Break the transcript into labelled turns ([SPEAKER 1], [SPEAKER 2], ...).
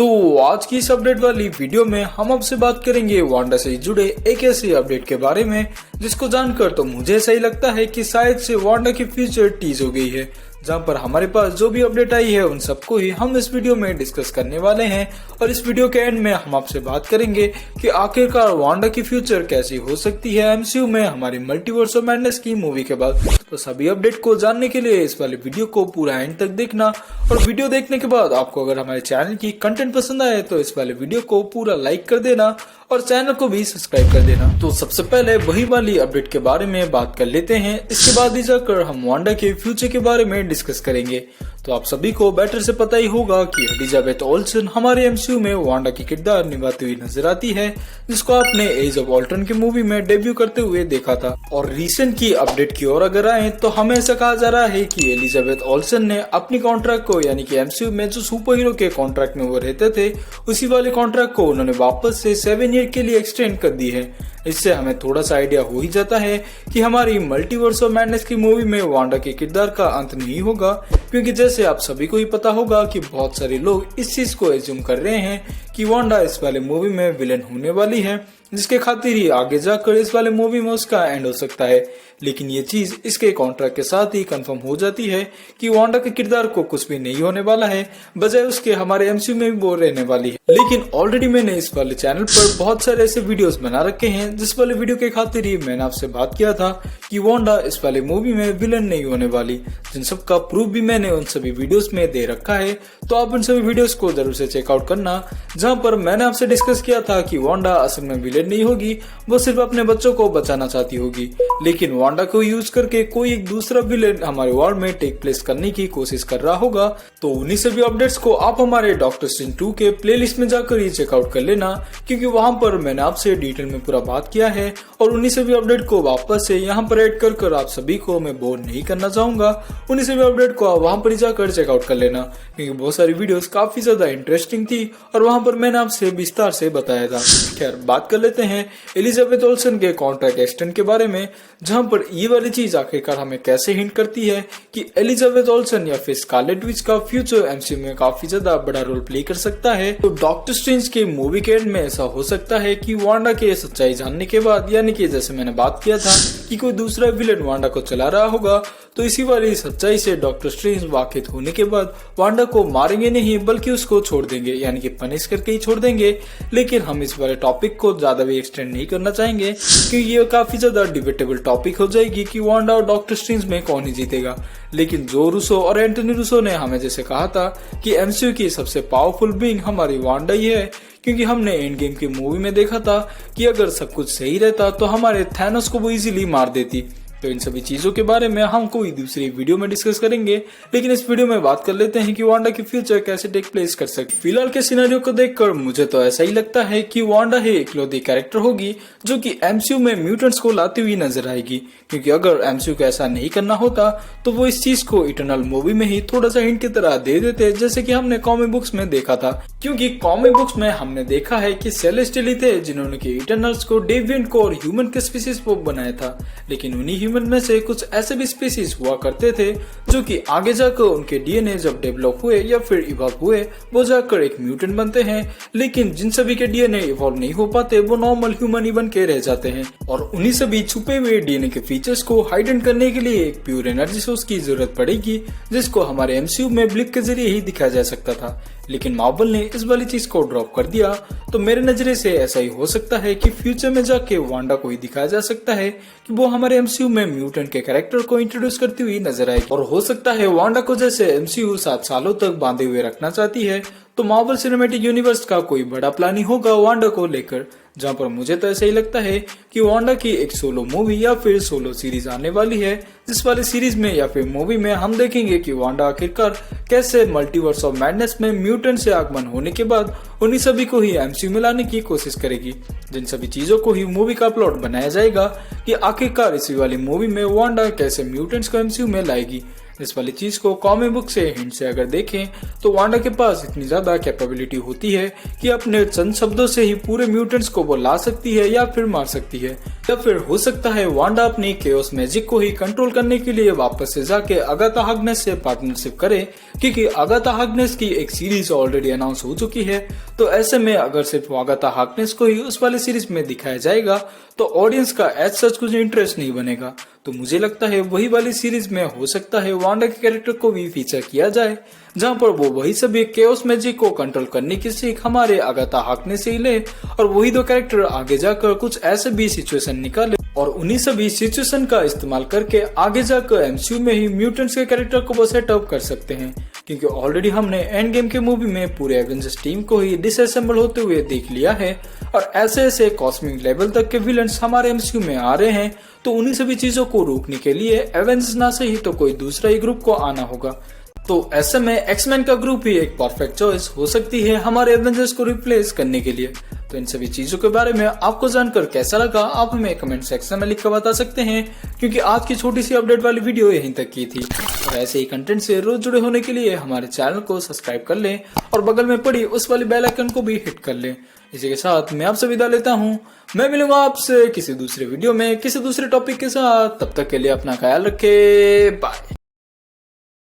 [SPEAKER 1] तो आज की इस अपडेट वाली वीडियो में हम आपसे बात करेंगे वांडा से जुड़े एक ऐसे अपडेट के बारे में जिसको जानकर तो मुझे सही लगता है कि शायद से वांडा की फ्यूचर टीज हो गई है। जहां पर हमारे पास जो भी अपडेट आई है उन सबको ही हम इस वीडियो में डिस्कस करने वाले हैं और इस वीडियो के एंड में हम आपसे बात करेंगे कि आखिरकार वांडा की फ्यूचर कैसी हो सकती है एमसीयू में हमारी मल्टीवर्स ऑफ मैडनेस की मूवी के बाद। तो सभी अपडेट को जानने के लिए इस वाले वीडियो को पूरा एंड तक देखना और वीडियो देखने के बाद आपको अगर हमारे चैनल की कंटेंट पसंद आए तो इस वाले वीडियो को पूरा लाइक कर देना और चैनल को भी सब्सक्राइब कर देना। तो सबसे पहले वही वाली अपडेट के बारे में बात कर लेते हैं, इसके बाद ही जाकर हम वांडा के फ्यूचर के बारे में डिस्कस करेंगे। तो आप सभी को बेटर से पता ही होगा कि एलिजाबेथ ओल्सन हमारे एमसीयू में वांडा की किरदार निभाती हुई नजर आती है, जिसको आपने एज ऑफ अल्ट्रॉन की मूवी में डेब्यू करते हुए देखा था। और रिसेंट की अपडेट की ओर अगर आए तो हमें ऐसा कहा जा रहा है कि एलिजाबेथ ओल्सन ने अपनी कॉन्ट्रैक्ट को यानी कि एमसीयू में जो सुपर हीरो के कॉन्ट्रैक्ट में वो रहते थे उसी वाले कॉन्ट्रैक्ट को उन्होंने वापस से 7 ईयर के लिए एक्सटेंड कर दी है। इससे हमें थोड़ा सा आइडिया हो ही जाता है कि हमारी मल्टीवर्स ऑफ मैडनेस की मूवी में वांडा के किरदार का अंत नहीं होगा, क्योंकि जैसे आप सभी को ही पता होगा कि बहुत सारे लोग इस चीज को एज्यूम कर रहे हैं कि वांडा इस वाले मूवी में विलेन होने वाली है, जिसके खातिर ही आगे जाकर इस वाले मूवी में उसका एंड हो सकता है। लेकिन ये चीज इसके कॉन्ट्रैक्ट के साथ ही कंफर्म हो जाती है कि वांडा के किरदार को कुछ भी नहीं होने वाला है, बजाय उसके हमारे एमसीयू में भी वो रहने वाली है। लेकिन ऑलरेडी मैंने इस वाले चैनल पर बहुत सारे ऐसे वीडियोस बना रखे हैं जिस वाले वीडियो के खातिर ही मैंने आपसे बात किया था कि वांडा इस वाले मूवी में विलन नहीं होने वाली, जिन सब का प्रूफ भी मैंने उन सभी वीडियोस में दे रखा है। तो आप उन सभी वीडियोस को जरूर से चेकआउट करना, जहां पर मैंने आपसे डिस्कस किया था कि वांडा असल में विलेन नहीं होगी, वो सिर्फ अपने बच्चों को बचाना चाहती होगी, लेकिन वांडा को यूज करके कोई एक दूसरा विलेन हमारे वर्ल्ड में टेक प्लेस करने की कोशिश कर रहा होगा। तो उन्हीं सभी अपडेट्स को आप हमारे डॉक्टर स्ट्रेंज 2 के प्लेलिस्ट में जाकर ही चेकआउट कर लेना, क्योंकि वहां पर मैंने आपसे डिटेल में पूरा बात किया है और उन्हीं सभी अपडेट को वापस से यहाँ पर ऐड कर आप सभी को मैं बोर नहीं करना चाहूंगा। उन्हीं सभी अपडेट को आप वहां पर ही जाकर चेकआउट कर लेना, क्योंकि बहुत सारी वीडियोस काफी ज्यादा इंटरेस्टिंग थी और वहां पर मैंने आपसे विस्तार से बताया था। खैर बात कर लेते हैं एलिजाबेथ ओल्सन के कॉन्ट्रैक्ट एक्सटेंड के बारे में, जहां पर ये वाली चीज आखिरकार हमें कैसे हिंट करती है कि एलिजाबेथ ओल्सन या फिर स्कारलेट विच का फ्यूचर एमसीयू में काफी ज्यादा बड़ा रोल प्ले कर सकता है। तो डॉक्टर स्ट्रेंज के मूवी के एंड में ऐसा हो सकता है कि वांडा के सच्चाई जानने के बाद, यानी कि जैसे मैंने बात किया था कि कोई दूसरा विलेन वांडा को चला रहा होगा, तो इसी वाली सच्चाई से डॉक्टर स्ट्रेंज वाकिफ होने के बाद वांडा को मारेंगे नहीं बल्कि उसको छोड़ देंगे, यानी कि पनिश करके ही छोड़ देंगे। लेकिन हम इस वाले टॉपिक को ज्यादा भी एक्सटेंड नहीं करना चाहेंगे, क्योंकि ये काफी ज्यादा डिबेटेबल टॉपिक हो जाएगी कि वांडा और डॉक्टर स्ट्रेंज में कौन ही जीतेगा। लेकिन जो रूसो और एंटनी रूसो ने हमें जैसे कहा था कि एमसीयू की सबसे पावरफुल बीइंग हमारी वांडा ही है, क्योंकि हमने एंड गेम की मूवी में देखा था कि अगर सब कुछ सही रहता तो हमारे थैनोस को वो इजीली मार देती। तो इन सभी चीजों के बारे में हम कोई दूसरी वीडियो में डिस्कस करेंगे, लेकिन इस वीडियो में बात कर लेते हैं कि वांडा की फ्यूचर कैसे टेक प्लेस कर सकती। फिलहाल के सिनेरियो को देखकर मुझे तो ऐसा ही लगता है कि वांडा ही इकलौती कैरेक्टर होगी जो कि एमसीयू में म्यूटेंट्स को लाती हुई नजर आएगी, क्योंकि अगर एमसीयू को ऐसा नहीं करना होता तो वो इस चीज को इटर्नल मूवी में ही थोड़ा सा हिंट की तरह दे देते, जैसे कि हमने कॉमिक बुक्स में देखा था। क्योंकि कॉमिक बुक्स में हमने देखा है कि सेलेस्टियल ही थे जिन्होंने की इटर्नल्स को, डेविएंट को और ह्यूमन के स्पीसीज को बनाया था, लेकिन उन्हीं ह्यूमन में से कुछ ऐसे भी स्पीसीज हुआ करते थे जो कि आगे जाकर उनके डीएनए जब डेवलप हुए या फिर इवॉल्व हुए वो जाकर एक म्यूटेंट बनते हैं। लेकिन जिन सभी के डीएनए इवॉल्व नहीं हो पाते वो नॉर्मल ह्यूमन ही बन के रह जाते हैं, और उन्हीं सभी छुपे हुए डीएनए के फीचर्स को हाइड करने के लिए एक प्योर एनर्जी सोर्स की जरूरत पड़ेगी, जिसको हमारे एमसीयू में ब्लिप के जरिए ही दिखाया जा सकता था। लेकिन मार्वल ने इस वाली चीज को ड्रॉप कर दिया। तो मेरे नजरे से ऐसा ही हो सकता है कि फ्यूचर में जाके वांडा को ही दिखाया जा सकता है कि वो हमारे एमसीयू में म्यूटेंट के कैरेक्टर को इंट्रोड्यूस करती हुई नजर आएगी। और हो सकता है वांडा को जैसे एमसीयू 7 सालों तक बांधे हुए रखना चाहती है, तो मार्वल सिनेमैटिक यूनिवर्स का कोई बड़ा प्लान ही होगा वांडा को लेकर, जहां पर मुझे तो ऐसा ही लगता है कि वांडा की एक सोलो मूवी या फिर सोलो सीरीज आने वाली है, जिस वाली सीरीज में या फिर मूवी में हम देखेंगे कि वांडा आखिरकार कैसे मल्टीवर्स ऑफ मैडनेस में म्यूटेंट से आगमन होने के बाद उन्हीं सभी को ही एमसीयू में लाने की कोशिश करेगी। जिन सभी चीजों को ही मूवी का प्लॉट बनाया जाएगा कि आखिरकार इसी वाली मूवी में वांडा कैसे म्यूटेंट्स को एमसीयू में लाएगी। इस वाली चीज को कॉमिक बुक से हिंट से अगर देखें तो वांडा के पास इतनी ज्यादा कैपेबिलिटी होती है कि अपने चंद शब्दों से ही पूरे म्यूटेंट्स को वो ला सकती है या फिर मार सकती है, या फिर हो सकता है वांडा अपनी केओस मैजिक को ही कंट्रोल करने के लिए वापस से जाके अगाथा हार्कनेस से पार्टनरशिप करे, क्योंकि अगाथा हार्कनेस की एक सीरीज ऑलरेडी अनाउंस हो चुकी है। तो ऐसे में अगर सिर्फ अगाथा हार्कनेस को ही उस वाली सीरीज में दिखाया जाएगा तो ऑडियंस का एज सच कुछ इंटरेस्ट नहीं बनेगा। तो मुझे लगता है वही वाली सीरीज में हो सकता है वांडा के कैरेक्टर को भी फीचर किया जाए, जहां पर वो वही सभी केओस मैजिक को कंट्रोल करने की सीख हमारे अगाथा हार्कनेस से ही ले और वही दो कैरेक्टर आगे जाकर कुछ ऐसे भी सिचुएशन निकाले और उन्हीं सभी सिचुएशन का इस्तेमाल करके आगे जाकर एमसीयू में ही म्यूटेंट्स के कैरेक्टर को वो सेटअप कर सकते हैं, क्योंकि ऑलरेडी हमने एंड गेम के मूवी में पूरे एवेंजर्स टीम को ही डिसअसेंबल होते हुए देख लिया है और ऐसे ऐसे कॉस्मिक लेवल तक के विलन्स हमारे एमसीयू में आ रहे हैं। तो उन्हीं सभी चीजों को रोकने के लिए एवेंजर्स ना से ही तो कोई दूसरा ही ग्रुप को आना होगा। तो ऐसे में एक्समैन का ग्रुप ही एक परफेक्ट चॉइस हो सकती है हमारे एवेंजर्स को रिप्लेस करने के लिए। तो इन सभी चीजों के बारे में आपको जानकर कैसा लगा आप हमें कमेंट सेक्शन में लिख कर बता सकते हैं, क्योंकि आज की छोटी सी अपडेट वाली वीडियो यहीं तक की थी। और ऐसे ही कंटेंट से रोज जुड़े होने के लिए हमारे चैनल को सब्सक्राइब कर लें और बगल में पड़ी उस वाली बेल आइकन को भी हिट कर लें। इसी के साथ मैं आपसे विदा लेता हूँ। मैं मिलूंगा आपसे किसी दूसरे वीडियो में किसी दूसरे टॉपिक के साथ। तब तक के लिए अपना ख्याल रखें। बाय।